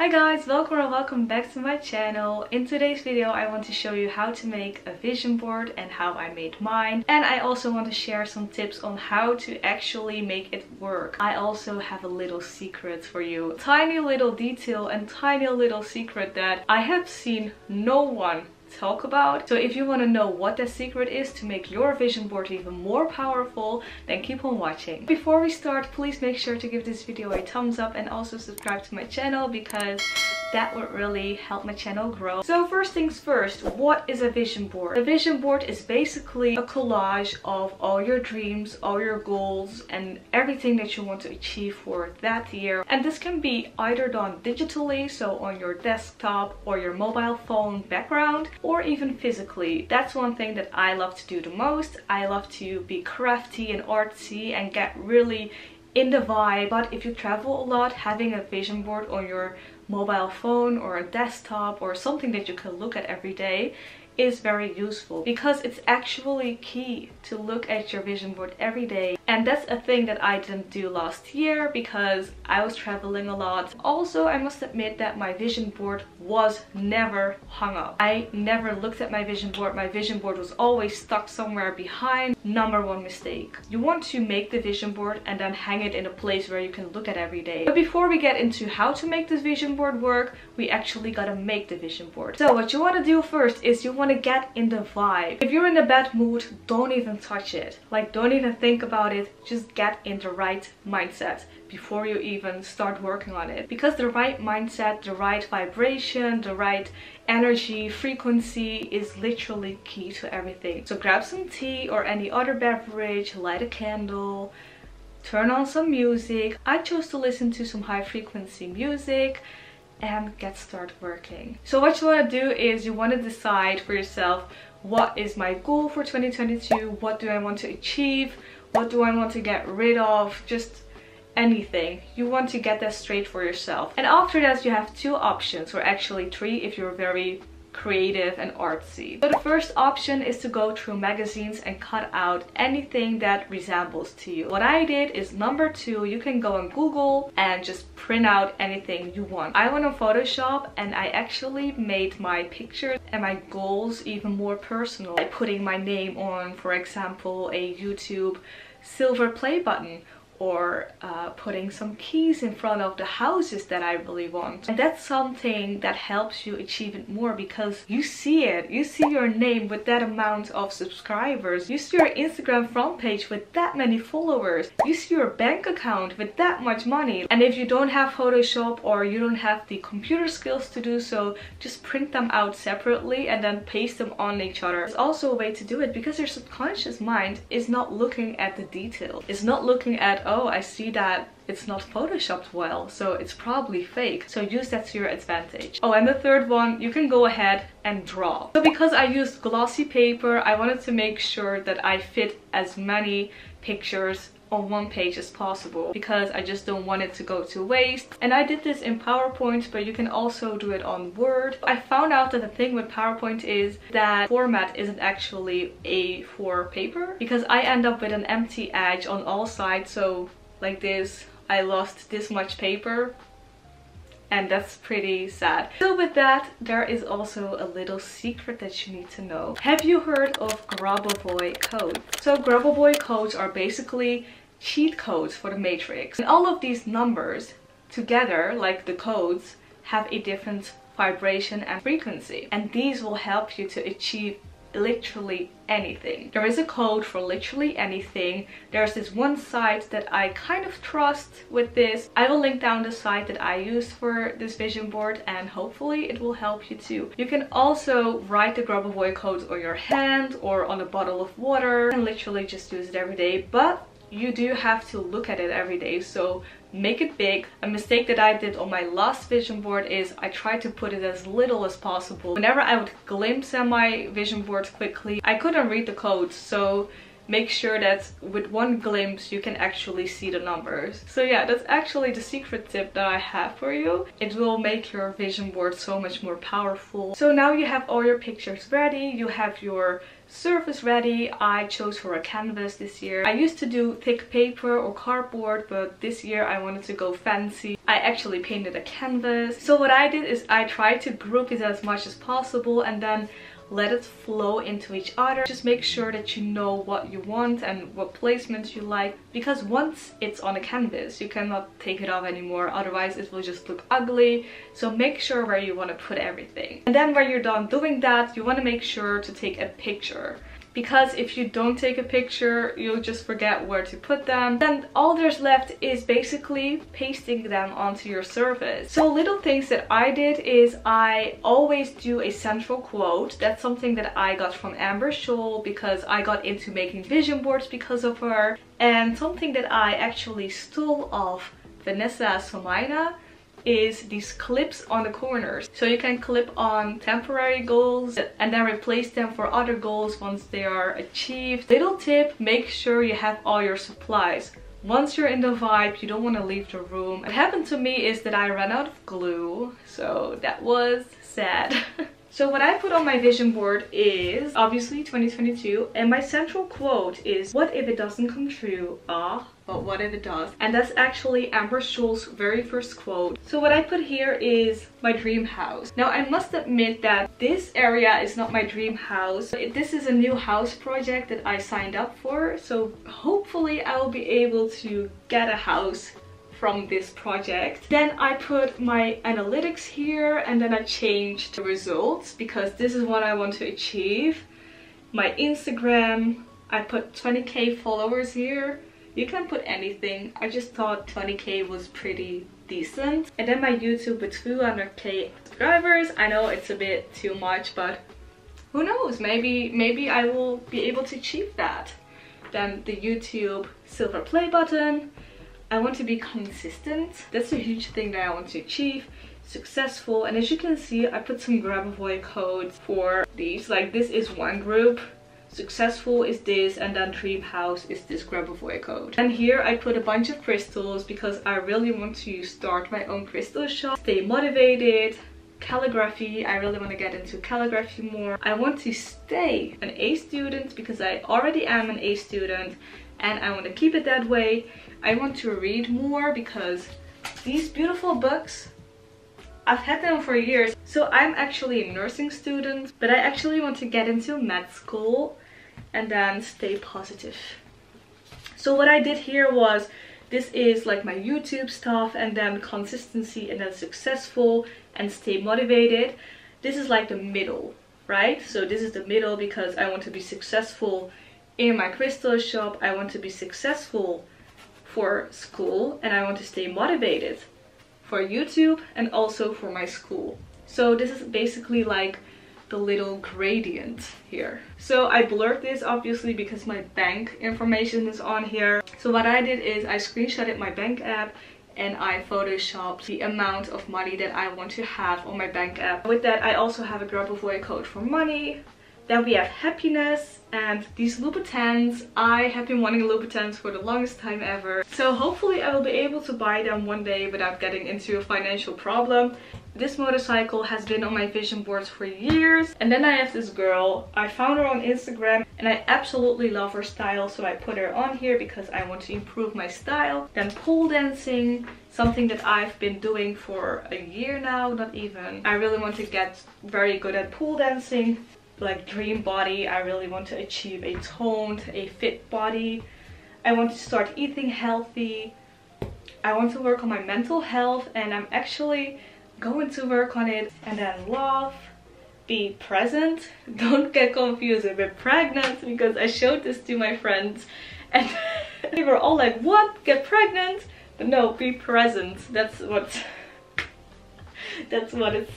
Hi guys, welcome or welcome back to my channel. In today's video I want to show you how to make a vision board and how I made mine, and I also want to share some tips on how to actually make it work. I also have a little secret for you, tiny little detail and tiny little secret that I have seen no one talk about. So if you want to know what the secret is to make your vision board even more powerful, then keep on watching. Before we start, please make sure to give this video a thumbs up and also subscribe to my channel because that would really help my channel grow. So first things first, what is a vision board? A vision board is basically a collage of all your dreams, all your goals, and everything that you want to achieve for that year. And this can be either done digitally, so on your desktop or your mobile phone background, or even physically. That's one thing that I love to do the most. I love to be crafty and artsy and get really in the vibe. But if you travel a lot, having a vision board on your mobile phone or a desktop or something that you can look at every day is very useful, because it's actually key to look at your vision board every day. And that's a thing that I didn't do last year because I was traveling a lot. Also, I must admit that my vision board was never hung up. I never looked at my vision board. My vision board was always stuck somewhere behind. Number one mistake. You want to make the vision board and then hang it in a place where you can look at every day. But before we get into how to make this vision board work, we actually gotta make the vision board. So what you want to do first is you want to get in the vibe. If you're in a bad mood, don't even touch it. Like, don't even think about it. Just get in the right mindset before you even start working on it, because the right mindset, the right vibration, the right energy, frequency is literally key to everything. So grab some tea or any other beverage, light a candle, turn on some music. I chose to listen to some high frequency music and get started working. So what you want to do is you want to decide for yourself, what is my goal for 2022? What do I want to achieve? What do I want to get rid of? Just anything. You want to get that straight for yourself. And after that you have two options, or actually three if you're very creative and artsy. So the first option is to go through magazines and cut out anything that resembles to you. What I did is number two, you can go on Google and just print out anything you want. I went on Photoshop and I actually made my pictures and my goals even more personal by putting my name on, for example, a YouTube silver play button, or putting some keys in front of the houses that I really want. And that's something that helps you achieve it more, because you see it. You see your name with that amount of subscribers. You see your Instagram front page with that many followers. You see your bank account with that much money. And if you don't have Photoshop or you don't have the computer skills to do so, just print them out separately and then paste them on each other. It's also a way to do it, because your subconscious mind is not looking at the details. It's not looking at, oh, I see that it's not photoshopped well, so it's probably fake. So use that to your advantage. Oh, and the third one, you can go ahead and draw. So because I used glossy paper, I wanted to make sure that I fit as many pictures on one page as possible, because I just don't want it to go to waste. And I did this in PowerPoint, but you can also do it on Word. I found out that the thing with PowerPoint is that format isn't actually A4 paper, because I end up with an empty edge on all sides. So like this, I lost this much paper, and that's pretty sad. So with that, there is also a little secret that you need to know. Have you heard of Grabovoi codes? So Grabovoi codes are basically cheat codes for the Matrix. And all of these numbers together, like the codes, have a different vibration and frequency. And these will help you to achieve literally anything. There is a code for literally anything. There's this one site that I kind of trust with this. I will link down the site that I used for this vision board, and hopefully it will help you too. You can also write the Grabovoi codes on your hand or on a bottle of water and literally just use it every day, but you do have to look at it every day, so make it big. A mistake that I did on my last vision board is I tried to put it as little as possible. Whenever I would glimpse at my vision board quickly, I couldn't read the codes, so make sure that with one glimpse you can actually see the numbers. So yeah, that's actually the secret tip that I have for you. It will make your vision board so much more powerful. So now you have all your pictures ready, you have your surface ready. I chose for a canvas this year. I used to do thick paper or cardboard, but this year I wanted to go fancy. I actually painted a canvas. So what I did is I tried to group it as much as possible and then let it flow into each other. Just make sure that you know what you want and what placements you like, because once it's on a canvas you cannot take it off anymore, otherwise it will just look ugly. So make sure where you want to put everything, and then when you're done doing that you want to make sure to take a picture, because if you don't take a picture you'll just forget where to put them. Then all there's left is basically pasting them onto your surface. So little things that I did is I always do a central quote. That's something that I got from Scholl, because I got into making vision boards because of her, and something that I actually stole off Vanessa Somina is these clips on the corners. So you can clip on temporary goals and then replace them for other goals once they are achieved. Little tip, make sure you have all your supplies. Once you're in the vibe, you don't want to leave the room. What happened to me is that I ran out of glue, so that was sad. So what I put on my vision board is obviously 2022, and my central quote is, what if it doesn't come true? But what if it does? And that's actually Scholl's very first quote. So what I put here is my dream house. Now I must admit that this area is not my dream house. This is a new house project that I signed up for, so hopefully I will be able to get a house from this project. Then I put my analytics here, and then I changed the results because this is what I want to achieve. My Instagram, I put 20k followers here. You can put anything. I just thought 20k was pretty decent. And then my YouTube with 200k subscribers. I know it's a bit too much, but who knows? Maybe I will be able to achieve that. Then the YouTube silver play button. I want to be consistent. That's a huge thing that I want to achieve. Successful. And as you can see, I put some Grabovoi codes for these. Like, this is one group. Successful is this, and then dream house is this Grabovoi code. And here I put a bunch of crystals because I really want to start my own crystal shop. Stay motivated. Calligraphy, I really want to get into calligraphy more. I want to stay an A student because I already am an A student and I want to keep it that way. I want to read more because these beautiful books, I've had them for years. So I'm actually a nursing student, but I actually want to get into med school and then stay positive. So what I did here was, this is like my YouTube stuff, and then consistency, and then successful and stay motivated. This is like the middle, right? So this is the middle because I want to be successful in my crystal shop. I want to be successful for school, and I want to stay motivated for YouTube and also for my school. So this is basically like the little gradient here. So I blurred this obviously because my bank information is on here. So what I did is I screenshotted my bank app and I photoshopped the amount of money that I want to have on my bank app. With that, I also have a Grabovoi code for money. Then we have happiness and these Louboutins. I have been wanting Louboutins for the longest time ever. So hopefully I will be able to buy them one day without getting into a financial problem. This motorcycle has been on my vision boards for years. And then I have this girl. I found her on Instagram and I absolutely love her style. So I put her on here because I want to improve my style. Then pole dancing, something that I've been doing for a year now, not even. I really want to get very good at pole dancing. Like dream body, I really want to achieve a toned, a fit body. I want to start eating healthy. I want to work on my mental health, and I'm actually going to work on it. And then love, be present. Don't get confused with pregnant, because I showed this to my friends and they were all like, what? Get pregnant? But no, be present. That's what it's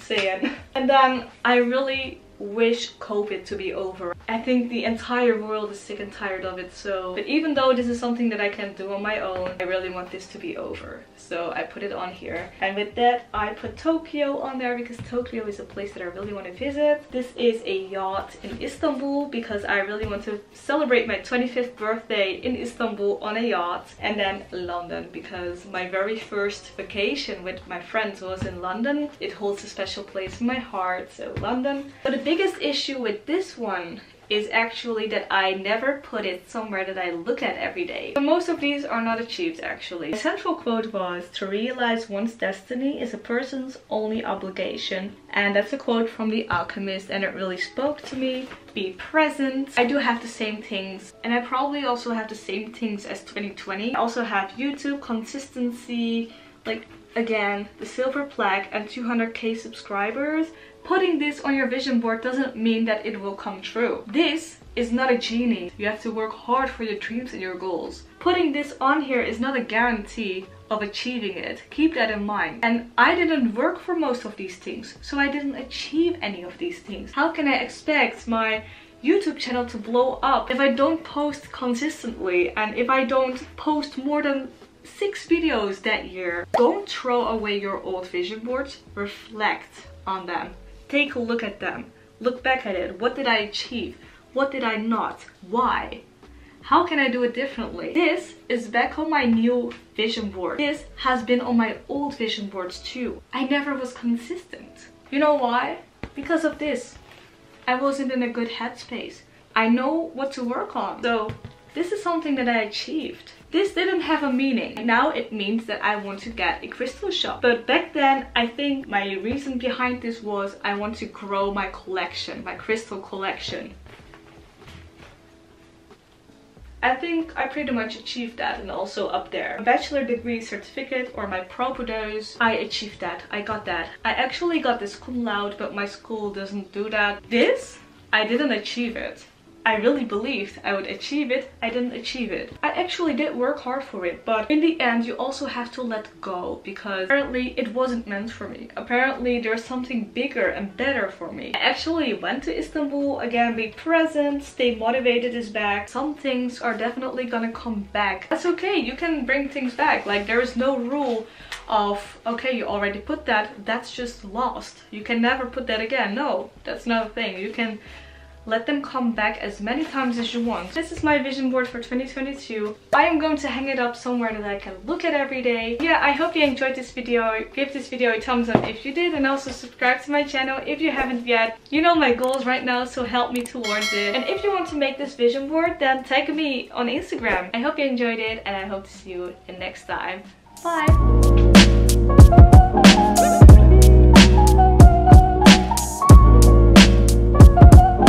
saying. And then I really wish COVID to be over. I think the entire world is sick and tired of it. So, but even though this is something that I can do on my own, I really want this to be over. So I put it on here. And with that, I put Tokyo on there because Tokyo is a place that I really want to visit. This is a yacht in Istanbul because I really want to celebrate my 25th birthday in Istanbul on a yacht. And then London because my very first vacation with my friends was in London. It holds a special place in my heart, so London. But the biggest issue with this one is actually that I never put it somewhere that I look at every day. But most of these are not achieved actually. The central quote was, "To realize one's destiny is a person's only obligation." And that's a quote from The Alchemist and it really spoke to me. Be present. I do have the same things and I probably also have the same things as 2020. I also have YouTube, consistency, like again, the silver plaque and 200k subscribers. Putting this on your vision board doesn't mean that it will come true. This is not a genie. You have to work hard for your dreams and your goals. Putting this on here is not a guarantee of achieving it. Keep that in mind. And I didn't work for most of these things, so I didn't achieve any of these things. How can I expect my YouTube channel to blow up if I don't post consistently and if I don't post more than 6 videos that year? Don't throw away your old vision boards. Reflect on them. Take a look at them. Look back at it. What did I achieve? What did I not? Why? How can I do it differently? This is back on my new vision board. This has been on my old vision boards too. I never was consistent. You know why? Because of this. I wasn't in a good headspace. I know what to work on. So this is something that I achieved. This didn't have a meaning. Now it means that I want to get a crystal shop. But back then, I think my reason behind this was I want to grow my collection, my crystal collection. I think I pretty much achieved that. And also up there, a bachelor degree certificate or my propedeuse, I achieved that. I got that. I actually got this cum laude, but my school doesn't do that. This, I didn't achieve it. I really believed I would achieve it. I didn't achieve it. I actually did work hard for it, but in the end you also have to let go because apparently it wasn't meant for me. Apparently there's something bigger and better for me. I actually went to Istanbul again. Be present, stay motivated is back. Some things are definitely gonna come back. That's okay. You can bring things back. Like there is no rule of, okay, you already put that, that's just lost. You can never put that again. No, that's not a thing. You can let them come back as many times as you want. This is my vision board for 2022. I am going to hang it up somewhere that I can look at every day. Yeah, I hope you enjoyed this video. Give this video a thumbs up if you did and also subscribe to my channel if you haven't yet. You know my goals right now, so help me towards it. And if you want to make this vision board, then tag me on Instagram. I hope you enjoyed it and I hope to see you in next time. Bye!